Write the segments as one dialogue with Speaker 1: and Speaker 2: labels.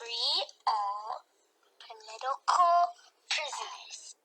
Speaker 1: free all political prisoners.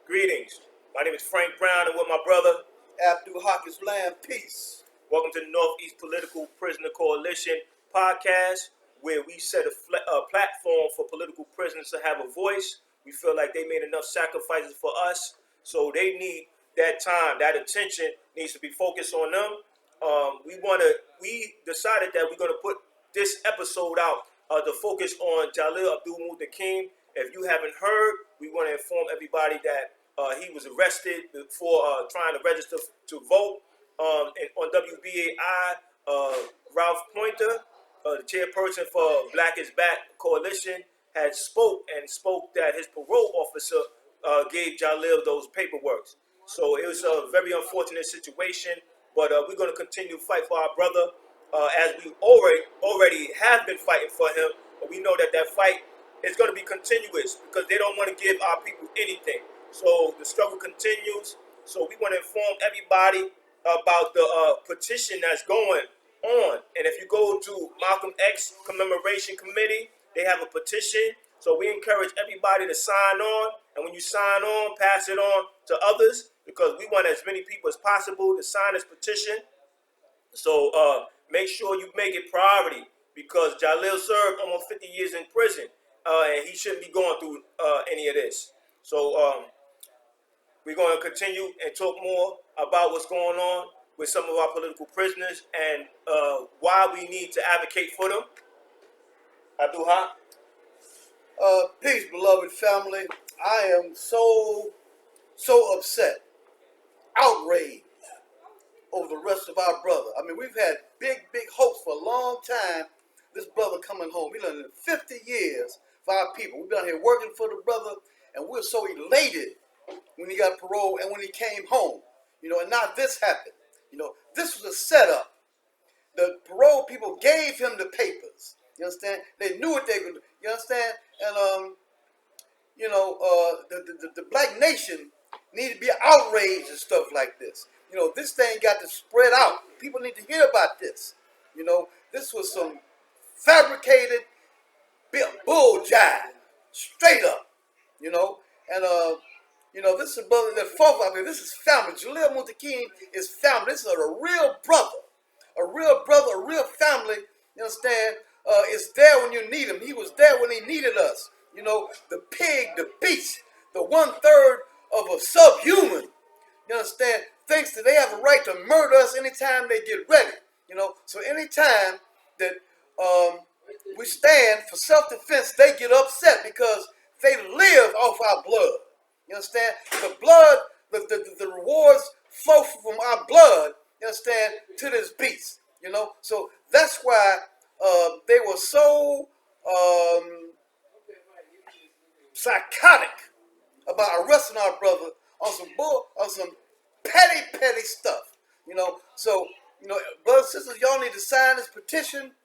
Speaker 2: Greetings. My name is Frank Brown, and with my brother
Speaker 3: Abdul Hawkins Land, peace.
Speaker 2: Welcome to the Northeast Political Prisoner Coalition podcast, where we set a platform for political prisoners to have a voice. We feel like they made enough sacrifices for us, so they need that time, that attention needs to be focused on them. We decided that we're gonna put this episode out to focus on Jalil If you haven't heard, we want to inform everybody that he was arrested for trying to register to vote. And on WBAI, Ralph Pointer, the chairperson for Black is Back Coalition, had spoke that his parole officer gave Jalil those paperwork. So it was a very unfortunate situation, but we're going to continue to fight for our brother as we already have been fighting for him. But we know that fight is going to be continuous because they don't want to give our people anything. So the struggle continues. So we want to inform everybody about the petition that's going on. And if you go to Malcolm X Commemoration Committee, they have a petition. So we encourage everybody to sign on. And when you sign on, pass it on to others because we want as many people as possible to sign this petition. So make sure you make it priority because Jalil served almost 50 years in prison. And he shouldn't be going through any of this. So we're going to continue and talk more about what's going on with some of our political prisoners and why we need to advocate for them. Abdul Haq?
Speaker 3: Peace, beloved family. I am so upset, outraged over the rest of our brother. I mean, we've had big hopes for a long time. This brother coming home. We done 50 years for our people. We've been here working for the brother, and we're so elated when he got parole and when he came home. And now this happened. This was a setup. The parole people gave him the papers. You understand? They knew what they could do. You understand? And the black nation need to be outraged and stuff like this. This thing got to spread out. People need to hear about this. This was some fabricated bull jive, straight up. And this is a brother that fought out there. This is family. Jalil Muntakim is family. This is a real brother, a real family. You understand? Is there when you need him. He was there when he needed us. The pig, the beast, the 1/3 of a subhuman. You understand? Thinks that they have a right to murder us anytime they get ready. So anytime that we stand for self-defense, they get upset because they live off our blood. You understand? The blood, the rewards flow from our blood, you understand, to this beast. So that's why they were so psychotic about arresting our brother on some petty stuff. So brothers and sisters, y'all need to sign this petition.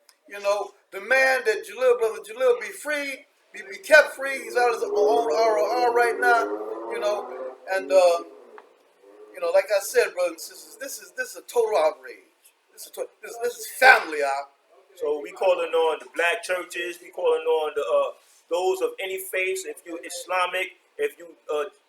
Speaker 3: Demand that brother Jalil be freed, be kept free. He's out of his own ROR right now. And like I said, brothers and sisters, this is a total outrage. This is family, y'all.
Speaker 2: So we calling on the black churches. We calling on the those of any faith. If you Islamic, if you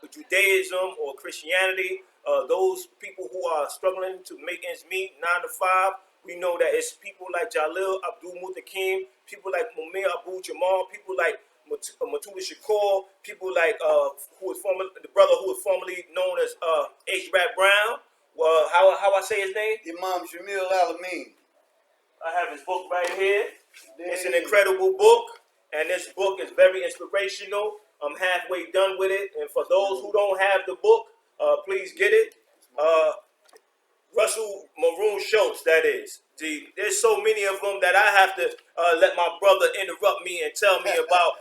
Speaker 2: Judaism or Christianity, those people who are struggling to make ends meet 9 to 5. We know that it's people like Jalil Abdul Mutakim, people like Mumir Abu Jamal, people like Matula Shakur, people like the brother who was formerly known as H. Rat Brown. How I say his name?
Speaker 3: Imam Jamil Alameen.
Speaker 2: I have his book right here. It's an incredible book, and this book is very inspirational. I'm halfway done with it, and for those who don't have the book, please get it. Russell Maroon Schultz, that is. There's so many of them that I have to let my brother interrupt me and tell me about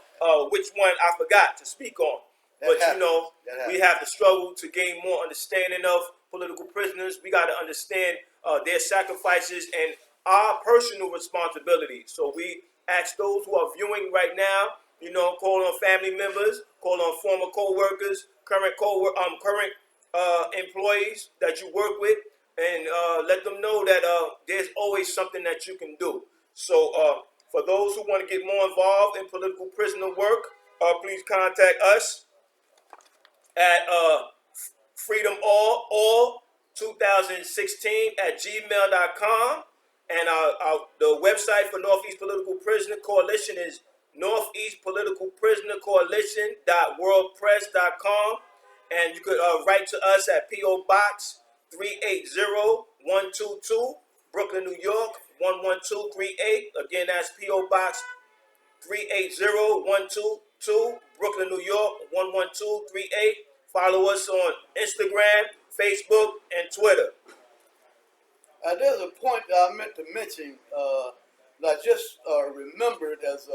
Speaker 2: which one I forgot to speak on. But you know, we have to struggle to gain more understanding of political prisoners. We got to understand their sacrifices and our personal responsibility. So we ask those who are viewing right now, you know, call on family members, call on former co-workers, current employees that you work with, and let them know that there's always something that you can do. So for those who want to get more involved in political prisoner work, please contact us at freedomall2016@gmail.com. And the website for Northeast Political Prisoner Coalition is northeastpoliticalprisonercoalition.wordpress.com. And you could write to us at P.O. Box 380122, Brooklyn, New York 11238. Again, that's P.O. Box 380122, Brooklyn, New York 11238. Follow us on Instagram, Facebook, and Twitter.
Speaker 3: There's a point that I meant to mention that I just remembered as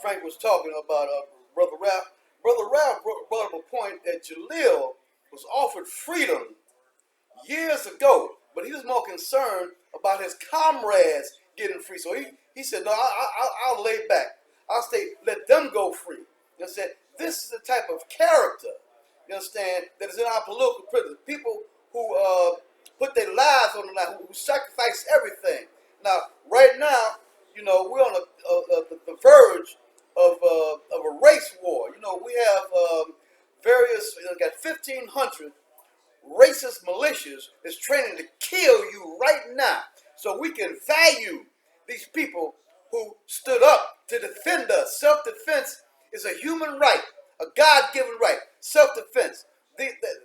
Speaker 3: Frank was talking about Brother Ralph. Brother Ralph brought up a point that Jalil was offered freedom years ago, but he was more concerned about his comrades getting free. So he said, no, I'll lay back. I'll stay, let them go free. You understand? This is the type of character, you understand, that is in our political prison. People who put their lives on the line, who sacrifice everything. Now, right now, you know, we're on the verge of a race war. You know, we have various, got 1,500 racist militias that's training to kill you right now. So we can value these people who stood up to defend us. Self-defense is a human right, a God-given right. Self-defense.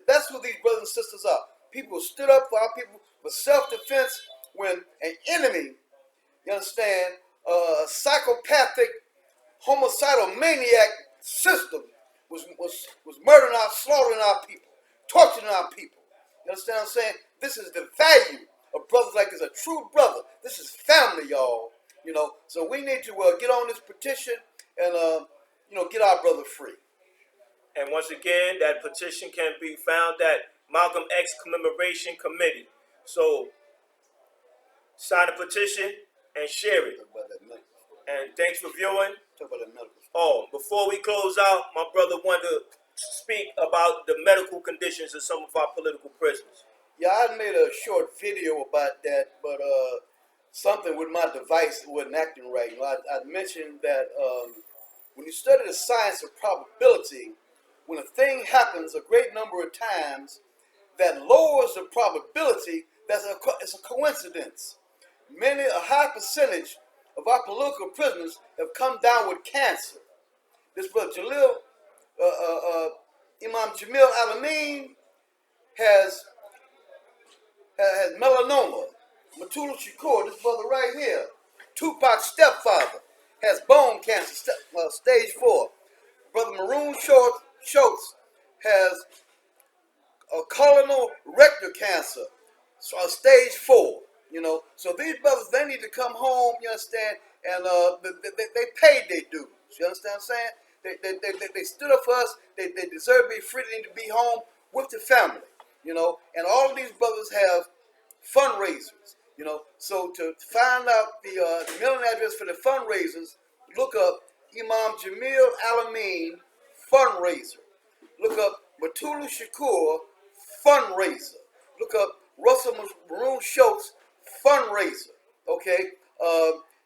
Speaker 3: That's who these brothers and sisters are. People stood up for our people for self-defense when an enemy, you understand, a psychopathic, homicidal maniac system was murdering slaughtering our people, torturing our people. You understand what I'm saying? This is the value of brothers like this, a true brother. This is family, y'all. You know, so we need to get on this petition and, you know, get our brother free.
Speaker 2: And once again, that petition can be found at Malcolm X Commemoration Committee. So sign the petition and share it. And thanks for viewing. Oh, before we close out, my brother wanted to speak about the medical conditions of some of our political prisoners.
Speaker 3: Yeah, I made a short video about that, but something with my device wasn't acting right. You know, I mentioned that when you study the science of probability, when a thing happens a great number of times, that lowers the probability that it's a coincidence. A high percentage of our political prisoners have come down with cancer. This brother Jalil, Imam Jamil Alameen has melanoma. Matula Shakur, this brother right here, Tupac's stepfather, has bone cancer, stage 4. Brother Maroon Schultz has colorectal cancer, stage 4. You know, so these brothers, they need to come home. You understand? And they paid their dues. You understand what I'm saying? They stood up for us. They deserve to be free. They need to be home with the family. You know, and all of these brothers have fundraisers. You know, so to find out the mailing address for the fundraisers, look up Imam Jamil Alameen fundraiser. Look up Matula Shakur fundraiser. Look up Russell Maroon Schultz fundraiser. Okay,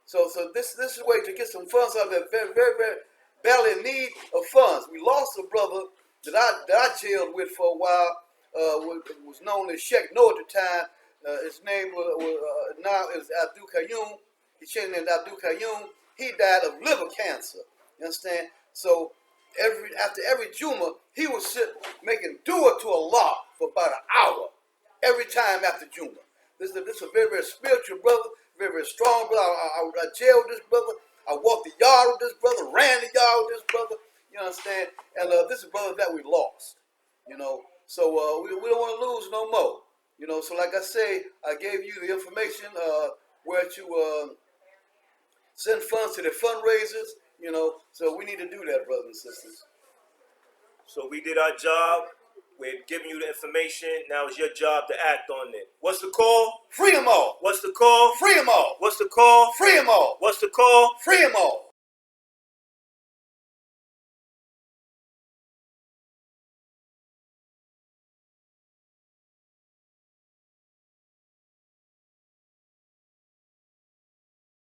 Speaker 3: so this is a way to get some funds out there. Very, very, very badly in need of funds. We lost a brother that I jailed with for a while. Was known as Sheikh No at the time. His name now is Abdul Qayyum. He changed his name to Abdul Qayyum. He died of liver cancer. You understand? So after every Juma, he would sit making dua to Allah for about an hour every time after Juma. This is a very, very spiritual brother, very, very strong brother. I jailed this brother. I walked the yard with this brother, ran the yard with this brother. You understand? And this is a brother that we lost. You know, so we don't want to lose no more. You know, so like I say, I gave you the information where to send funds to the fundraisers. You know, so we need to do that, brothers and sisters.
Speaker 2: So we did our job. We're giving you the information. Now it's your job to act on it. What's the call?
Speaker 3: Free them all.
Speaker 2: What's the call?
Speaker 3: Free them all.
Speaker 2: What's the call?
Speaker 3: Free them all.
Speaker 2: What's the call?
Speaker 3: Free them all.